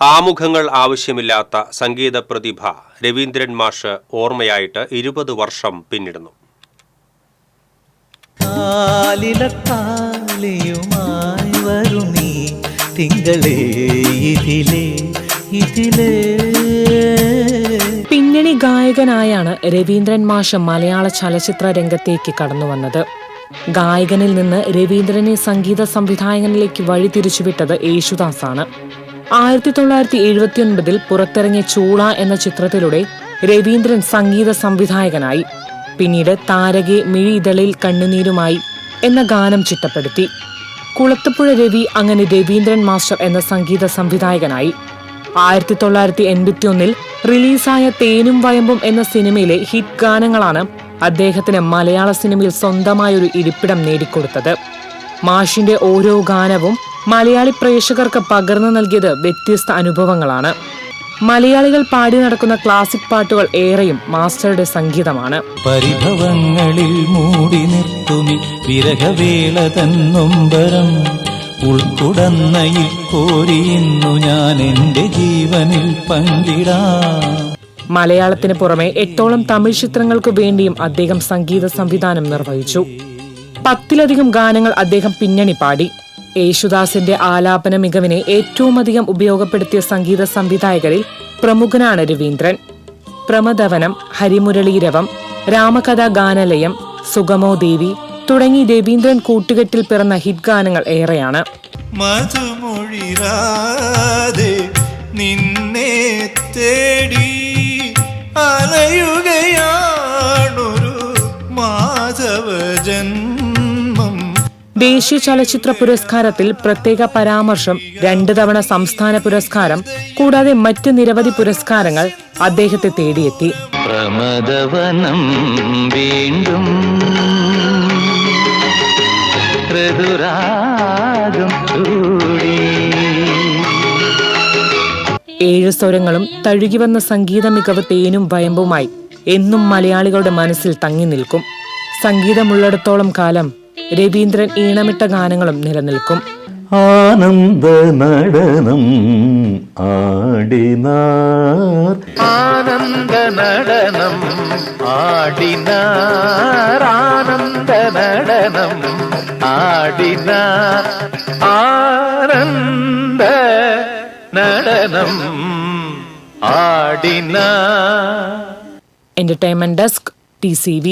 ആമുഖങ്ങൾ ആവശ്യമില്ലാത്ത സംഗീത പ്രതിഭ രവീന്ദ്രൻ മാഷ് ഓർമ്മയായിട്ട് 20 വർഷം പിന്നിടുന്നു. പിന്നണി ഗായകനായാണ് രവീന്ദ്രൻ മാഷ് മലയാള ചലച്ചിത്ര രംഗത്തേക്ക് കടന്നുവന്നത്. ഗായകനിൽ നിന്ന് രവീന്ദ്രനെ സംഗീത സംവിധായകനിലേക്ക് വഴിതിരിച്ചുവിട്ടത് യേശുദാസാണ്. 1979 പുറത്തിറങ്ങിയ ചൂള എന്ന ചിത്രത്തിലൂടെ രവീന്ദ്രൻ സംഗീത സംവിധായകനായി. പിന്നീട് താരകെ മിഴിയിതളിൽ കണ്ണുനീരുമായി എന്ന ഗാനം ചിട്ടപ്പെടുത്തി. കുളത്തുപുഴ രവി അങ്ങനെ രവീന്ദ്രൻ മാസ്റ്റർ എന്ന സംഗീത സംവിധായകനായി. 1981 റിലീസായ തേനും വയമ്പും എന്ന സിനിമയിലെ ഹിറ്റ് ഗാനങ്ങളാണ് അദ്ദേഹത്തിന് മലയാള സിനിമയിൽ സ്വന്തമായൊരു ഇരിപ്പിടം നേടിക്കൊടുത്തത്. മാഷിന്റെ ഓരോ ഗാനവും മലയാളി പ്രേക്ഷകർക്ക് പകർന്നു നൽകിയത് വ്യത്യസ്ത അനുഭവങ്ങളാണ്. മലയാളികൾ പാടി നടക്കുന്ന ക്ലാസിക് പാട്ടുകൾ ഏറെയും മാസ്റ്ററുടെ സംഗീതമാണ്. പരിഭവങ്ങളിൽ മൂടി നിർത്തുമി വിരഹവേള തന്നൊമ്പരം ഉൾക്കുടന്നയിൽ കോരിയുന്നു ഞാൻ എന്റെ ജീവനിൽ പങ്കിടാം. മലയാളത്തിന് പുറമെ 8ഓളം തമിഴ് ചിത്രങ്ങൾക്ക് വേണ്ടിയും അദ്ദേഹം സംഗീത സംവിധാനം നിർവഹിച്ചു. 10ലധികം ഗാനങ്ങൾ അദ്ദേഹം പിന്നണി പാടി. യേശുദാസിന്റെ ആലാപന മികവിനെ ഏറ്റവും അധികം ഉപയോഗപ്പെടുത്തിയ സംഗീത സംവിധായകരിൽ പ്രമുഖനാണ് രവീന്ദ്രൻ. പ്രമദവനം, ഹരിമുരളീരവം, രാമകഥാ ഗാനലയം, സുഗമോ ദേവി തുടങ്ങി രവീന്ദ്രൻ കൂട്ടുകെട്ടിൽ പിറന്ന ഹിറ്റ് ഗാനങ്ങൾ ഏറെയാണ്. നിന്നെ തേടി അലയുകയാണൊരു മാധവ ജന്മം. ദേശീയ ചലച്ചിത്ര പുരസ്കാരത്തിൽ പ്രത്യേക പരാമർശം, 2 തവണ സംസ്ഥാന പുരസ്കാരം കൂടാതെ മറ്റ് നിരവധി പുരസ്കാരങ്ങൾ അദ്ദേഹത്തെ തേടിയെത്തി. പ്രമദവനം വീണ്ടും ഋതുരാഗം ചൂടി. 7 സ്വരങ്ങളും തഴുകിവന്ന സംഗീത മികവ് തേനും വയമ്പുമായി എന്നും മലയാളികളുടെ മനസ്സിൽ തങ്ങി നിൽക്കും. സംഗീതമുള്ളിടത്തോളം കാലം രവീന്ദ്രൻ ഈണമിട്ട ഗാനങ്ങളും നിലനിൽക്കും. ആനന്ദ നടനം ആടിനാർ, ആനന്ദ നടനം ആടിനാർ, ആനന്ദ നടനം ആടിനാർ, ആനന്ദ നടനം ആടിനാർ. Entertainment desk, TCV.